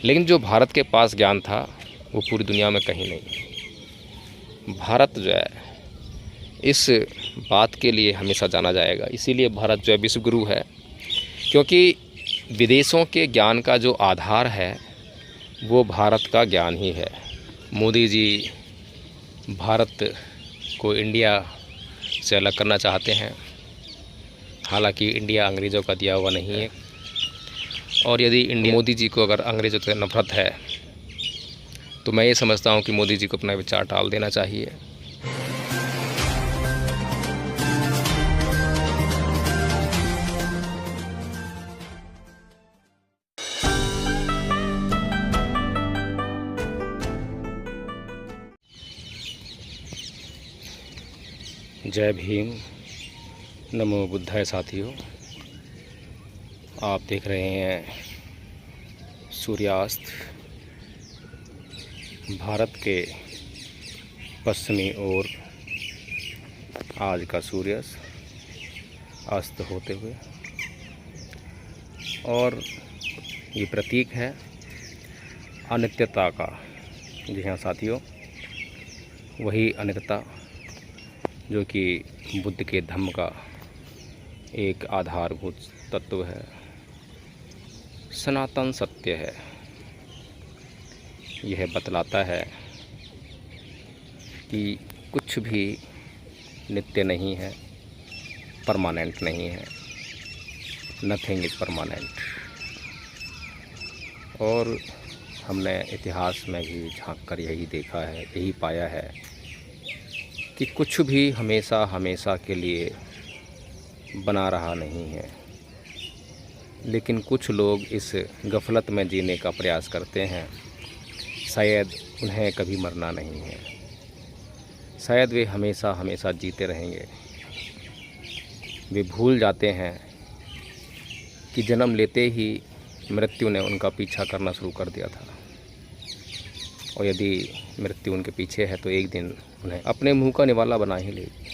लेकिन जो भारत के पास ज्ञान था वो पूरी दुनिया में कहीं नहीं। भारत जो है इस बात के लिए हमेशा जाना जाएगा, इसीलिए भारत जो है विश्व गुरु है, क्योंकि विदेशों के ज्ञान का जो आधार है वो भारत का ज्ञान ही है। मोदी जी भारत को इंडिया से अलग करना चाहते हैं, हालांकि इंडिया अंग्रेज़ों का दिया हुआ नहीं है। और यदि मोदी जी को अगर अंग्रेज़ों से नफरत है तो मैं ये समझता हूँ कि मोदी जी को अपना विचार टाल देना चाहिए। जय भीम, नमो बुद्धाय साथियों। आप देख रहे हैं सूर्यास्त भारत के पश्चिमी ओर आज का सूर्य अस्त होते हुए, और ये प्रतीक है अनित्यता का। जी हाँ साथियों, वही अनित्यता जो कि बुद्ध के धम्म का एक आधारभूत तत्व है, सनातन सत्य है। यह बतलाता है कि कुछ भी नित्य नहीं है, परमानेंट नहीं है, नथिंग इज़ परमानेंट। और हमने इतिहास में भी झांक कर यही देखा है, यही पाया है कि कुछ भी हमेशा हमेशा के लिए बना रहा नहीं है। लेकिन कुछ लोग इस गफलत में जीने का प्रयास करते हैं, शायद उन्हें कभी मरना नहीं है, शायद वे हमेशा हमेशा जीते रहेंगे। वे भूल जाते हैं कि जन्म लेते ही मृत्यु ने उनका पीछा करना शुरू कर दिया था, और यदि मृत्यु उनके पीछे है तो एक दिन उन्हें अपने मुंह का निवाला बना ही लेगी।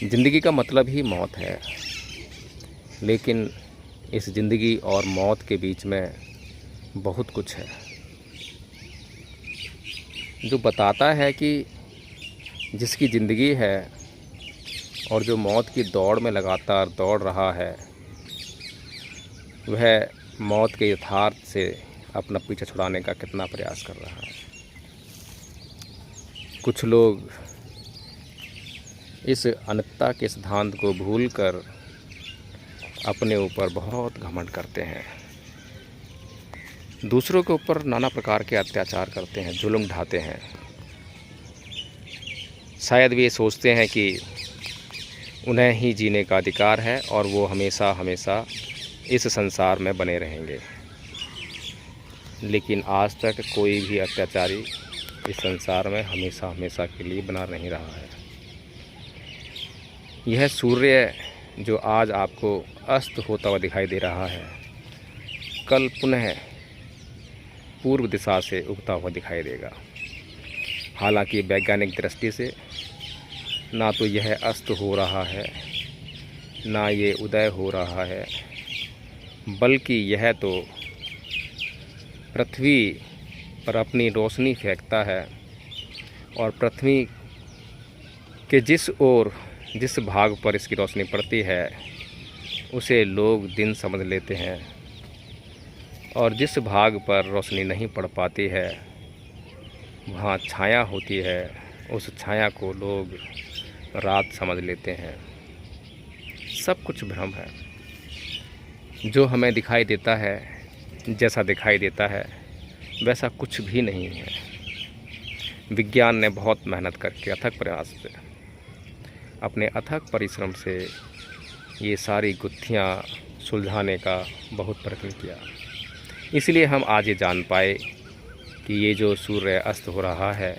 ज़िंदगी का मतलब ही मौत है, लेकिन इस ज़िंदगी और मौत के बीच में बहुत कुछ है जो बताता है कि जिसकी ज़िंदगी है और जो मौत की दौड़ में लगातार दौड़ रहा है, वह मौत के यथार्थ से अपना पीछा छुड़ाने का कितना प्रयास कर रहा है। कुछ लोग इस अनित्यता के सिद्धांत को भूलकर अपने ऊपर बहुत घमंड करते हैं, दूसरों के ऊपर नाना प्रकार के अत्याचार करते हैं, जुल्म ढाते हैं। शायद वे सोचते हैं कि उन्हें ही जीने का अधिकार है और वो हमेशा हमेशा इस संसार में बने रहेंगे। लेकिन आज तक कोई भी अत्याचारी इस संसार में हमेशा हमेशा के लिए बना नहीं रहा है। यह सूर्य जो आज आपको अस्त होता हुआ दिखाई दे रहा है, कल पुनः पूर्व दिशा से उगता हुआ दिखाई देगा। हालांकि वैज्ञानिक दृष्टि से ना तो यह अस्त हो रहा है, ना ये उदय हो रहा है, बल्कि यह तो पृथ्वी पर अपनी रोशनी फेंकता है, और पृथ्वी के जिस भाग पर इसकी रोशनी पड़ती है उसे लोग दिन समझ लेते हैं, और जिस भाग पर रोशनी नहीं पड़ पाती है वहाँ छाया होती है, उस छाया को लोग रात समझ लेते हैं। सब कुछ भ्रम है। जो हमें दिखाई देता है, जैसा दिखाई देता है वैसा कुछ भी नहीं है। विज्ञान ने बहुत मेहनत करके अथक प्रयास से, अपने अथक परिश्रम से ये सारी गुत्थियाँ सुलझाने का बहुत प्रयत्न किया। इसलिए हम आज ये जान पाए कि ये जो सूर्य अस्त हो रहा है,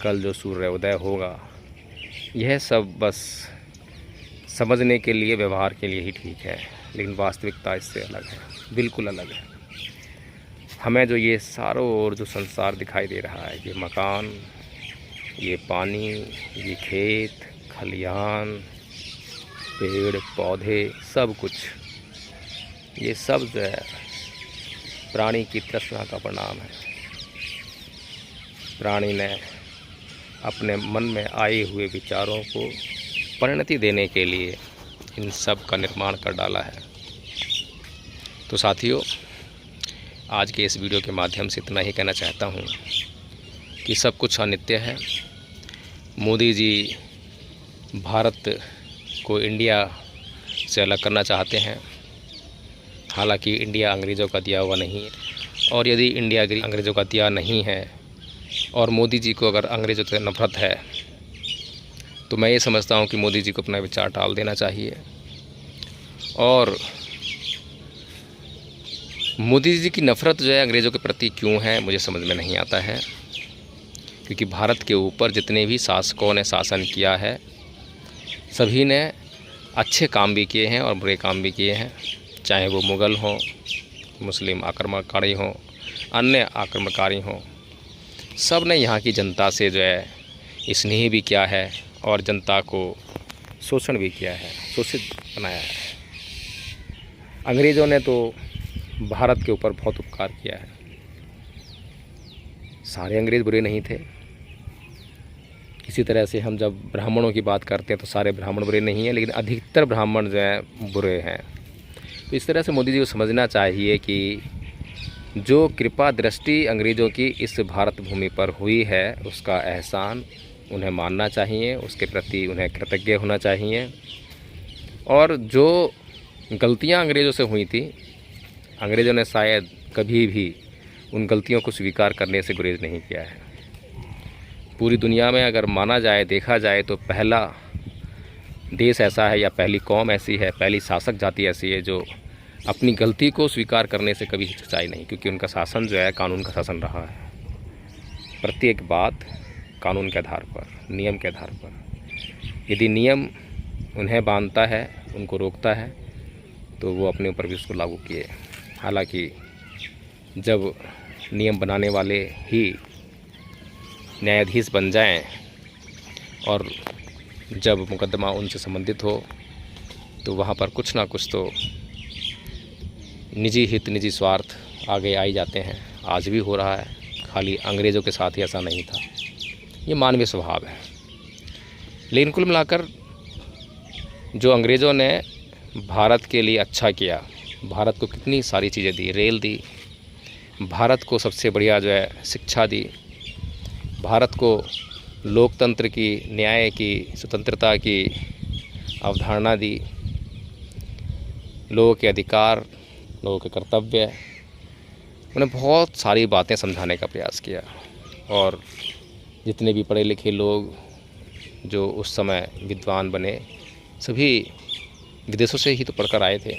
कल जो सूर्य उदय होगा, यह सब बस समझने के लिए, व्यवहार के लिए ही ठीक है, लेकिन वास्तविकता इससे अलग है, बिल्कुल अलग है। हमें जो ये चारों ओर जो संसार दिखाई दे रहा है, ये मकान, ये पानी, ये खेत खलिहान, पेड़ पौधे, सब कुछ, ये सब जो है प्राणी की तृष्णा का परिणाम है। प्राणी ने अपने मन में आए हुए विचारों को परिणति देने के लिए इन सब का निर्माण कर डाला है। तो साथियों, आज के इस वीडियो के माध्यम से इतना ही कहना चाहता हूँ कि सब कुछ अनित्य है। मोदी जी भारत को इंडिया से अलग करना चाहते हैं। हालांकि इंडिया अंग्रेज़ों का दिया हुआ नहीं है, और यदि इंडिया अंग्रेज़ों का दिया नहीं है और मोदी जी को अगर अंग्रेज़ों से नफरत है, तो मैं ये समझता हूँ कि मोदी जी को अपना विचार टाल देना चाहिए। और मोदी जी की नफ़रत जो है अंग्रेज़ों के प्रति क्यों है, मुझे समझ में नहीं आता है। क्योंकि भारत के ऊपर जितने भी शासकों ने शासन किया है, सभी ने अच्छे काम भी किए हैं और बुरे काम भी किए हैं। चाहे वो मुग़ल हों, मुस्लिम आक्रमणकारी हों, अन्य आक्रमणकारी हों, सब ने यहाँ की जनता से जो है स्नेह भी किया है और जनता को शोषण भी किया है, शोषित बनाया है। अंग्रेज़ों ने तो भारत के ऊपर बहुत उपकार किया है। सारे अंग्रेज़ बुरे नहीं थे। इसी तरह से हम जब ब्राह्मणों की बात करते हैं तो सारे ब्राह्मण बुरे नहीं हैं, लेकिन अधिकतर ब्राह्मण जो हैं बुरे हैं। तो इस तरह से मोदी जी को समझना चाहिए कि जो कृपा दृष्टि अंग्रेज़ों की इस भारत भूमि पर हुई है, उसका एहसान उन्हें मानना चाहिए, उसके प्रति उन्हें कृतज्ञ होना चाहिए। और जो गलतियां अंग्रेज़ों से हुई थी, अंग्रेज़ों ने शायद कभी भी उन गलतियों को स्वीकार करने से गुरेज नहीं किया है। पूरी दुनिया में अगर माना जाए, देखा जाए, तो पहला देश ऐसा है या पहली कौम ऐसी है, पहली शासक जाति ऐसी है जो अपनी गलती को स्वीकार करने से कभी हिचकिचाई नहीं, क्योंकि उनका शासन जो है कानून का शासन रहा है। प्रत्येक बात कानून के आधार पर, नियम के आधार पर। यदि नियम उन्हें बांधता है, उनको रोकता है, तो वो अपने ऊपर भी उसको लागू किए। हालांकि जब नियम बनाने वाले ही न्यायाधीश बन जाएं और जब मुकदमा उनसे संबंधित हो, तो वहाँ पर कुछ ना कुछ तो निजी हित, निजी स्वार्थ आगे आ ही जाते हैं। आज भी हो रहा है, खाली अंग्रेज़ों के साथ ही ऐसा नहीं था। ये मानवीय स्वभाव है। लेकिन कुल मिलाकर जो अंग्रेज़ों ने भारत के लिए अच्छा किया, भारत को कितनी सारी चीज़ें दी, रेल दी, भारत को सबसे बढ़िया जो है शिक्षा दी, भारत को लोकतंत्र की, न्याय की, स्वतंत्रता की अवधारणा दी, लोगों के अधिकार, लोगों के कर्तव्य, उन्हें बहुत सारी बातें समझाने का प्रयास किया। और जितने भी पढ़े लिखे लोग जो उस समय विद्वान बने, सभी विदेशों से ही तो पढ़कर आए थे।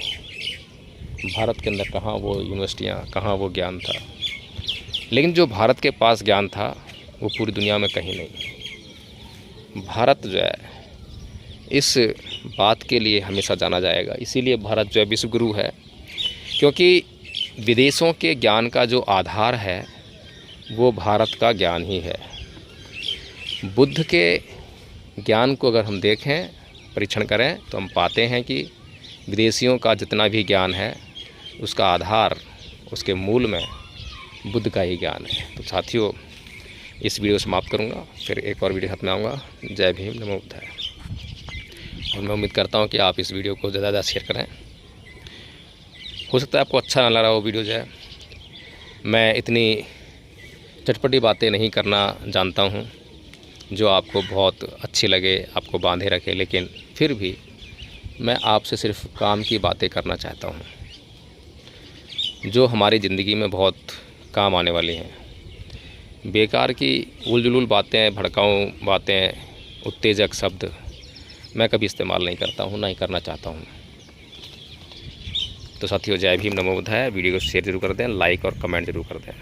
भारत के अंदर कहाँ वो यूनिवर्सिटियाँ, कहाँ वो ज्ञान था। लेकिन जो भारत के पास ज्ञान था वो पूरी दुनिया में कहीं नहीं। भारत जो है इस बात के लिए हमेशा जाना जाएगा। इसीलिए भारत जो है विश्व गुरु है, क्योंकि विदेशों के ज्ञान का जो आधार है वो भारत का ज्ञान ही है। बुद्ध के ज्ञान को अगर हम देखें, परीक्षण करें, तो हम पाते हैं कि विदेशियों का जितना भी ज्ञान है उसका आधार, उसके मूल में बुद्ध का ही ज्ञान है। तो साथियों, इस वीडियो समाप्त करूंगा, फिर एक और वीडियो साथ में आऊँगा। जय भीम, नमो बुद्धाय। और मैं उम्मीद करता हूं कि आप इस वीडियो को ज़्यादा शेयर करें। हो सकता है आपको अच्छा ना लग रहा हो वीडियो जो है। मैं इतनी चटपटी बातें नहीं करना जानता हूं जो आपको बहुत अच्छी लगे, आपको बांधे रखे, लेकिन फिर भी मैं आपसे सिर्फ काम की बातें करना चाहता हूं जो हमारी ज़िंदगी में बहुत काम आने वाली हैं। बेकार की उलझुल बातें, भड़काऊ बातें, उत्तेजक शब्द मैं कभी इस्तेमाल नहीं करता हूं, ना ही करना चाहता हूं। तो साथियों, जय भीम, नमो बुद्धाय। वीडियो को शेयर जरूर कर दें, लाइक और कमेंट जरूर कर दें।